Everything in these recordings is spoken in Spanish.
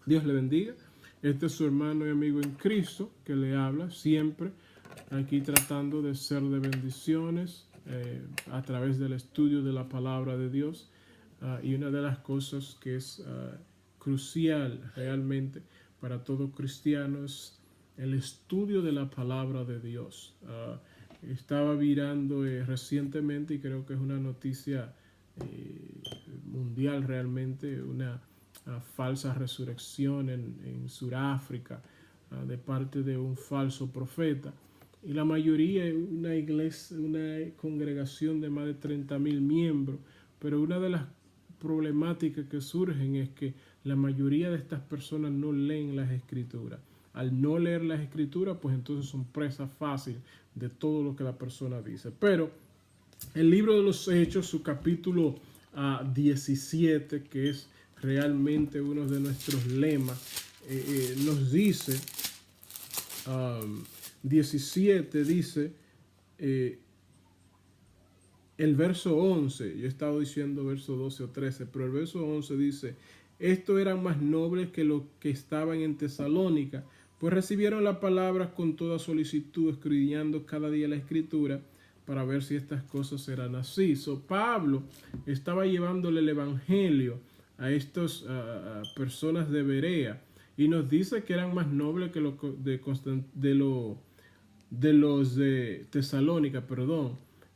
Dios le bendiga. Este es su hermano y amigo en Cristo que le habla siempre aquí tratando de ser de bendiciones a través del estudio de la palabra de Dios. Y una de las cosas que es crucial realmente para todo cristiano es el estudio de la palabra de Dios. Estaba mirando recientemente, y creo que es una noticia mundial realmente, una falsa resurrección en Sudáfrica de parte de un falso profeta. Y la mayoría es una iglesia, una congregación de más de 30,000 miembros, pero una de las problemáticas que surgen es que la mayoría de estas personas no leen las escrituras. Al no leer las escrituras, pues entonces son presa fácil de todo lo que la persona dice. Pero el libro de los Hechos, su capítulo 17, que es realmente uno de nuestros lemas, nos dice, 17 dice, el verso 11, yo he estado diciendo verso 12 o 13, pero el verso 11 dice, estos eran más nobles que los que estaban en Tesalónica, pues recibieron la palabra con toda solicitud, escudriñando cada día la escritura, para ver si estas cosas eran así. Pablo estaba llevándole el evangelio a estas personas de Berea, y nos dice que eran más nobles que los de Tesalónica,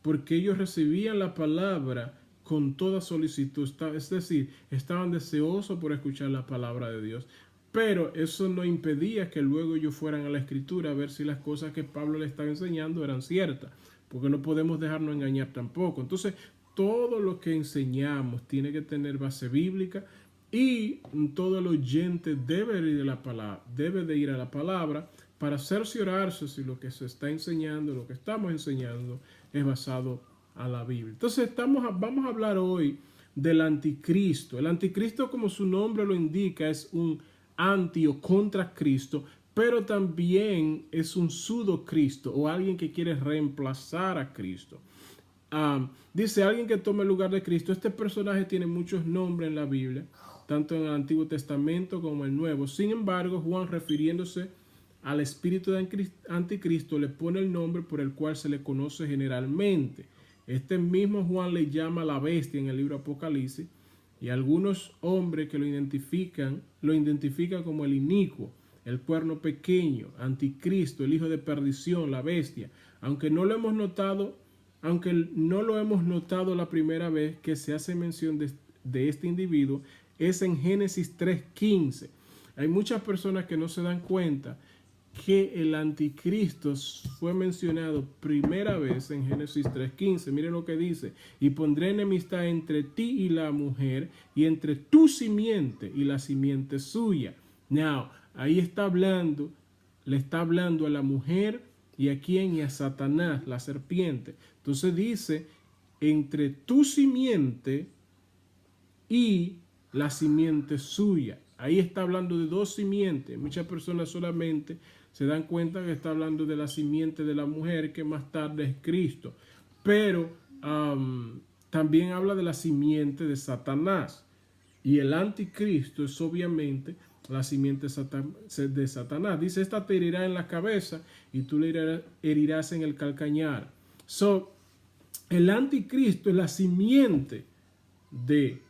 porque ellos recibían la palabra con toda solicitud, es decir, estaban deseosos por escuchar la palabra de Dios. Pero eso no impedía que luego ellos fueran a la escritura a ver si las cosas que Pablo le estaba enseñando eran ciertas, porque no podemos dejarnos engañar tampoco. Entonces, todo lo que enseñamos tiene que tener base bíblica, y todo el oyente debe de ir a la palabra para cerciorarse si lo que se está enseñando, lo que estamos enseñando, es basado a la Biblia. Entonces vamos a hablar hoy del anticristo. El anticristo, como su nombre lo indica, es un anti o contra Cristo, pero también es un pseudo Cristo o alguien que quiere reemplazar a Cristo. Dice alguien que tome el lugar de Cristo. Este personaje tiene muchos nombres en la Biblia, tanto en el Antiguo Testamento como en el Nuevo. Sin embargo, Juan, refiriéndose al espíritu de anticristo, le pone el nombre por el cual se le conoce generalmente. Este mismo Juan le llama la bestia en el libro Apocalipsis, y algunos hombres que lo identifican como el inicuo, el cuerno pequeño, anticristo, el hijo de perdición, la bestia. Aunque no lo hemos notado la primera vez que se hace mención de este individuo, es en Génesis 3:15. Hay muchas personas que no se dan cuenta que el anticristo fue mencionado primera vez en Génesis 3:15. Miren lo que dice: y pondré enemistad entre ti y la mujer, y entre tu simiente y la simiente suya. Now, ahí le está hablando a la mujer, y a quién, y a Satanás, la serpiente. Entonces dice, entre tu simiente y la simiente suya. Ahí está hablando de dos simientes. Muchas personas solamente se dan cuenta que está hablando de la simiente de la mujer, que más tarde es Cristo. Pero también habla de la simiente de Satanás. Y el anticristo es obviamente la simiente de Satanás. Dice, esta te herirá en la cabeza y tú le herirás en el calcañar. El anticristo es la simiente de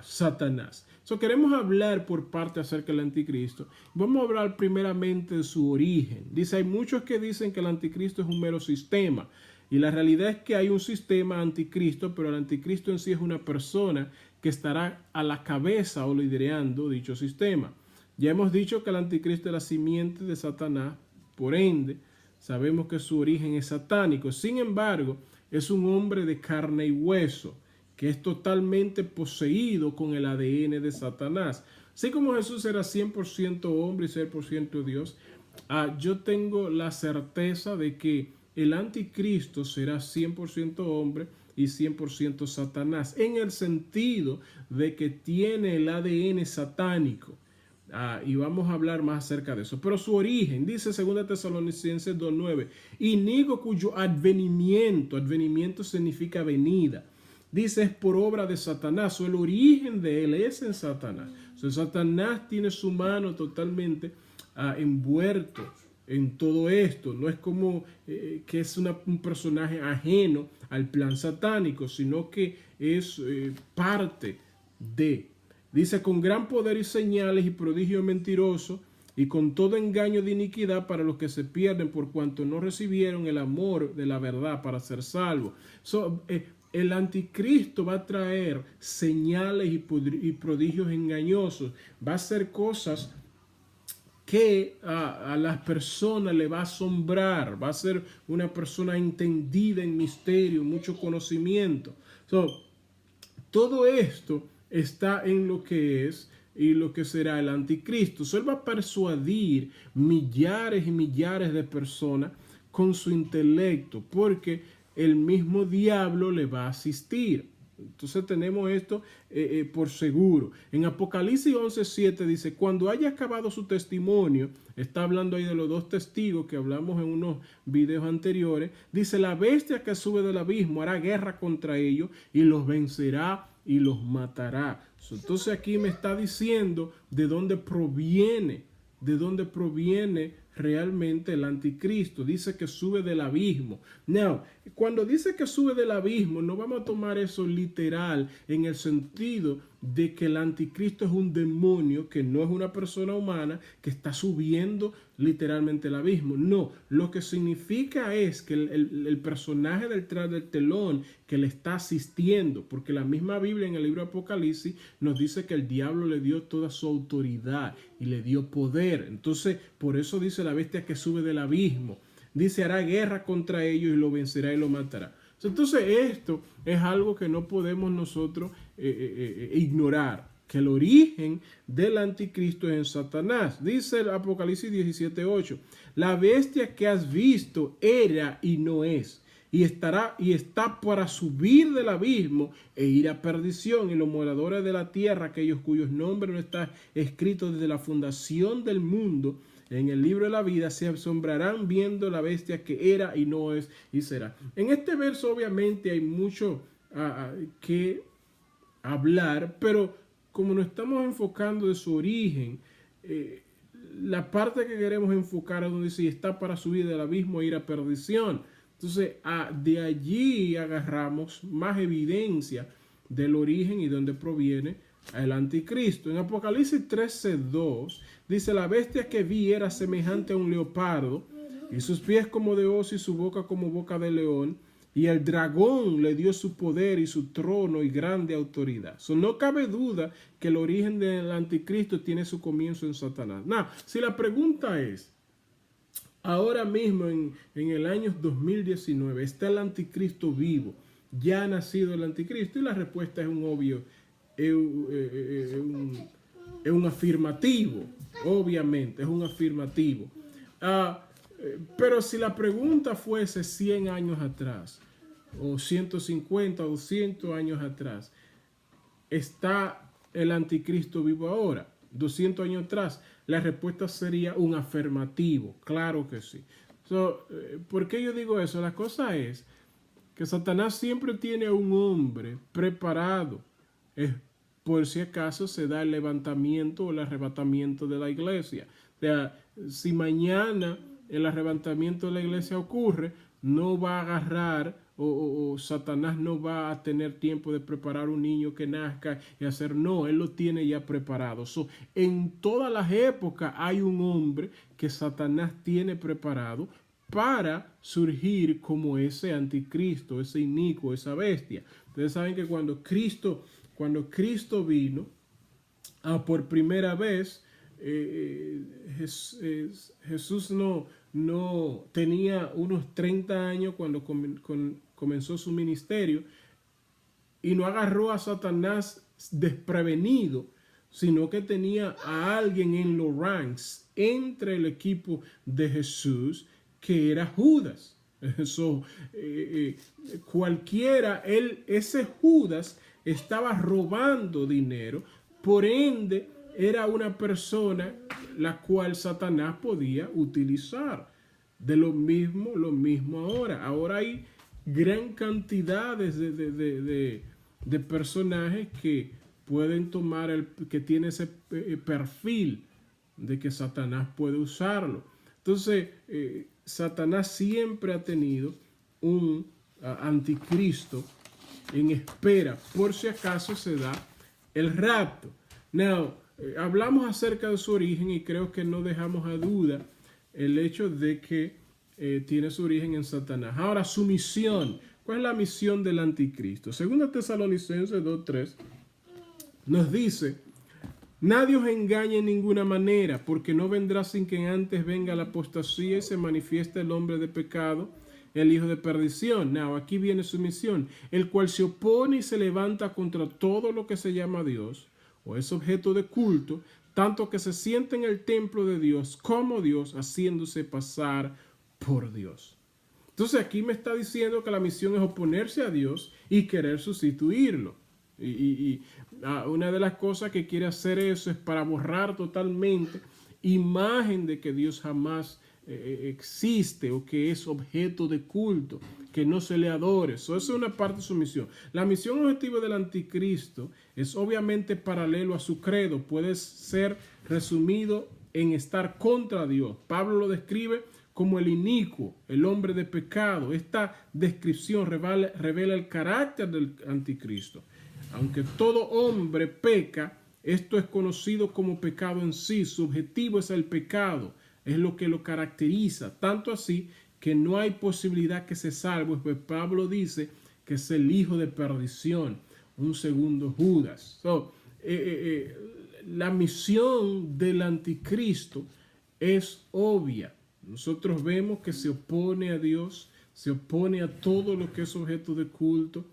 Satanás. Queremos hablar por parte acerca del anticristo. Vamos a hablar primeramente de su origen. Dice, hay muchos que dicen que el anticristo es un mero sistema, y la realidad es que hay un sistema anticristo, pero el anticristo en sí es una persona que estará a la cabeza o liderando dicho sistema. Ya hemos dicho que el anticristo es la simiente de Satanás, por ende sabemos que su origen es satánico. Sin embargo, es un hombre de carne y hueso, que es totalmente poseído con el ADN de Satanás. Así como Jesús era 100% hombre y 100% Dios, yo tengo la certeza de que el anticristo será 100% hombre y 100% Satanás, en el sentido de que tiene el ADN satánico. Y vamos a hablar más acerca de eso. Pero su origen, dice 2 Tesalonicenses 2:9, inigo cuyo advenimiento significa venida, dice es por obra de Satanás, o el origen de él es en Satanás. O sea, Satanás tiene su mano totalmente envuelto en todo esto. No es como que es un personaje ajeno al plan satánico, sino que es parte de. Dice, con gran poder y señales y prodigio mentiroso, y con todo engaño de iniquidad para los que se pierden por cuanto no recibieron el amor de la verdad para ser salvos. El anticristo va a traer señales y prodigios engañosos. Va a hacer cosas que a las personas le va a asombrar. Va a ser una persona entendida en misterio, mucho conocimiento. Todo esto está en lo que es y lo que será el anticristo. Él va a persuadir millares y millares de personas con su intelecto, porque el mismo diablo le va a asistir. Entonces tenemos esto por seguro. En Apocalipsis 11:7 dice, cuando haya acabado su testimonio, está hablando ahí de los dos testigos que hablamos en unos videos anteriores, dice, la bestia que sube del abismo hará guerra contra ellos y los vencerá y los matará. Entonces aquí me está diciendo de dónde proviene realmente el anticristo. Dice que sube del abismo. Now, cuando dice que sube del abismo, no vamos a tomar eso literal en el sentido de que el anticristo es un demonio, que no es una persona humana, que está subiendo literalmente el abismo. No, lo que significa es que el personaje detrás del telón que le está asistiendo, porque la misma Biblia en el libro de Apocalipsis nos dice que el diablo le dio toda su autoridad y le dio poder. Entonces, por eso dice la bestia que sube del abismo. Dice, hará guerra contra ellos y lo vencerá y lo matará. Entonces, esto es algo que no podemos nosotros ignorar, que el origen del anticristo es en Satanás. Dice el Apocalipsis 17:8, la bestia que has visto era y no es, y está para subir del abismo e ir a perdición, y los moradores de la tierra, aquellos cuyos nombres no están escritos desde la fundación del mundo en el libro de la vida, se asombrarán viendo la bestia que era y no es y será. En este verso obviamente hay mucho que hablar, pero como nos estamos enfocando de su origen, la parte que queremos enfocar es donde dice está para subir del abismo e ir a perdición. Entonces de allí agarramos más evidencia del origen y de dónde proviene el anticristo. En Apocalipsis 13:2 dice, la bestia que vi era semejante a un leopardo, y sus pies como de oso y su boca como boca de león, y el dragón le dio su poder y su trono y grande autoridad. No cabe duda que el origen del anticristo tiene su comienzo en Satanás. Now, si la pregunta es, ahora mismo en el año 2019, ¿está el anticristo vivo? ¿Ya ha nacido el anticristo? Y la respuesta es un obvio, es un afirmativo, obviamente, es un afirmativo. Pero si la pregunta fuese 100 años atrás, o 150 o 200 años atrás, ¿está el anticristo vivo ahora? 200 años atrás, la respuesta sería un afirmativo, claro que sí. ¿Por qué yo digo eso? La cosa es que Satanás siempre tiene a un hombre preparado, por si acaso se da el levantamiento o el arrebatamiento de la iglesia. O sea, si mañana el arrebatamiento de la iglesia ocurre, no va a agarrar o Satanás no va a tener tiempo de preparar un niño que nazca y hacer, no, él lo tiene ya preparado. En todas las épocas hay un hombre que Satanás tiene preparado para surgir como ese anticristo, ese inicuo, esa bestia. Ustedes saben que cuando Cristo vino por primera vez, Jesús no tenía unos 30 años cuando comenzó su ministerio, y no agarró a Satanás desprevenido, sino que tenía a alguien en los ranks entre el equipo de Jesús, que era Judas. Ese Judas estaba robando dinero, por ende era una persona la cual Satanás podía utilizar. De lo mismo ahora. Ahora hay gran cantidad de de personajes que pueden tomar que tiene ese perfil de que Satanás puede usarlo. Entonces, Satanás siempre ha tenido un anticristo en espera, por si acaso se da el rapto. Now, hablamos acerca de su origen y creo que no dejamos a duda el hecho de que tiene su origen en Satanás. Ahora, su misión. ¿Cuál es la misión del anticristo? Según Tesalonicenses 2:3 nos dice: nadie os engañe en ninguna manera, porque no vendrá sin que antes venga la apostasía y se manifieste el hombre de pecado, el hijo de perdición. Now, aquí viene su misión: el cual se opone y se levanta contra todo lo que se llama Dios o es objeto de culto, tanto que se siente en el templo de Dios como Dios, haciéndose pasar por Dios. Entonces aquí me está diciendo que la misión es oponerse a Dios y querer sustituirlo. Una de las cosas que quiere hacer eso es para borrar totalmente imagen de que Dios jamás existe o que es objeto de culto, que no se le adore. Esa es una parte de su misión. La misión objetiva del anticristo es obviamente paralelo a su credo. Puede ser resumido en estar contra Dios. Pablo lo describe como el inicuo, el hombre de pecado. Esta descripción revela el carácter del anticristo. Aunque todo hombre peca, esto es conocido como pecado en sí. Su objetivo es el pecado, es lo que lo caracteriza. Tanto así que no hay posibilidad que se salve, pues Pablo dice que es el hijo de perdición, un segundo Judas. La misión del anticristo es obvia. Nosotros vemos que se opone a Dios, se opone a todo lo que es objeto de culto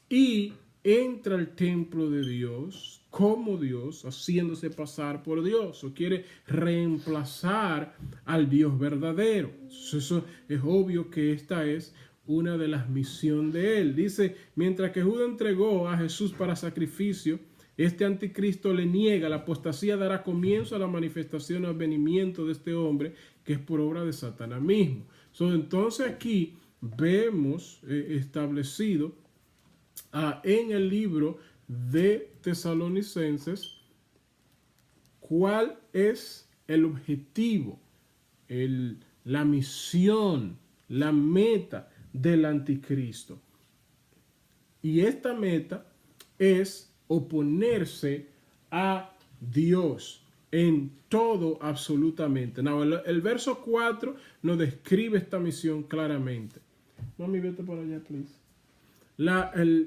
y entra al templo de Dios como Dios, haciéndose pasar por Dios, o quiere reemplazar al Dios verdadero. Eso es obvio que esta es una de las misiones de él. Dice: mientras que Judas entregó a Jesús para sacrificio, este anticristo le niega. La apostasía dará comienzo a la manifestación, al venimiento de este hombre, que es por obra de Satanás mismo. Entonces aquí vemos establecido en el libro de Tesalonicenses cuál es el objetivo, la misión, la meta del anticristo. Y esta meta es oponerse a Dios en todo, absolutamente. Now, el verso 4 nos describe esta misión claramente. Mami, vete por allá, please.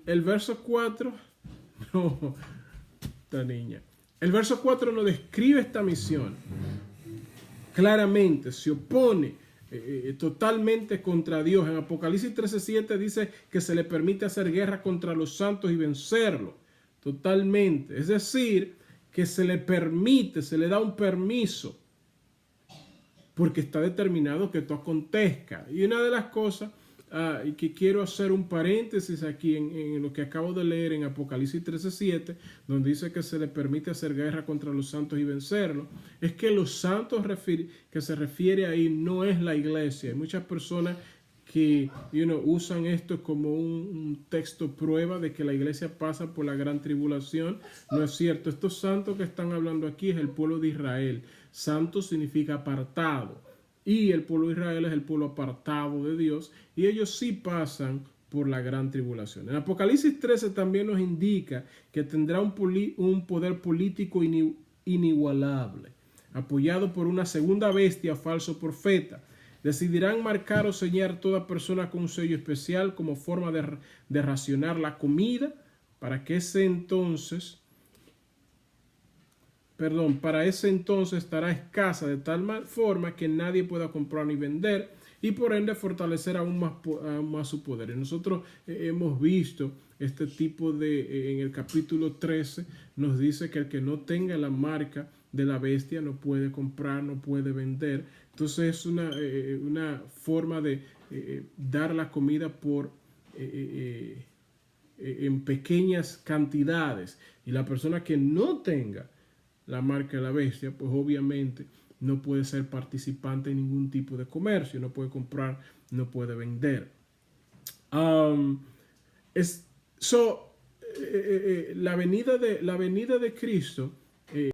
El verso 4, no, esta niña. El verso 4 nos describe esta misión claramente. Se opone totalmente contra Dios. En Apocalipsis 13:7 dice que se le permite hacer guerra contra los santos y vencerlos. Totalmente. Es decir, que se le permite, se le da un permiso, porque está determinado que esto acontezca. Y una de las cosas y que quiero hacer un paréntesis aquí en lo que acabo de leer en Apocalipsis 13:7, donde dice que se le permite hacer guerra contra los santos y vencerlos, es que los santos que se refiere ahí no es la iglesia. Hay muchas personas que usan esto como un texto prueba de que la iglesia pasa por la gran tribulación. No es cierto. Estos santos que están hablando aquí es el pueblo de Israel. Santo significa apartado. Y el pueblo de Israel es el pueblo apartado de Dios. Y ellos sí pasan por la gran tribulación. En Apocalipsis 13 también nos indica que tendrá un poder político inigualable, apoyado por una segunda bestia, falso profeta. Decidirán marcar o sellar toda persona con un sello especial como forma de racionar la comida para ese entonces estará escasa de tal forma que nadie pueda comprar ni vender, y por ende fortalecer aún más su poder. Y nosotros hemos visto este tipo en el capítulo 13 nos dice que el que no tenga la marca de la bestia no puede comprar, no puede vender. Entonces es una forma de dar la comida en pequeñas cantidades, y la persona que no tenga la marca de la bestia, pues obviamente no puede ser participante en ningún tipo de comercio, no puede comprar, no puede vender. la venida de Cristo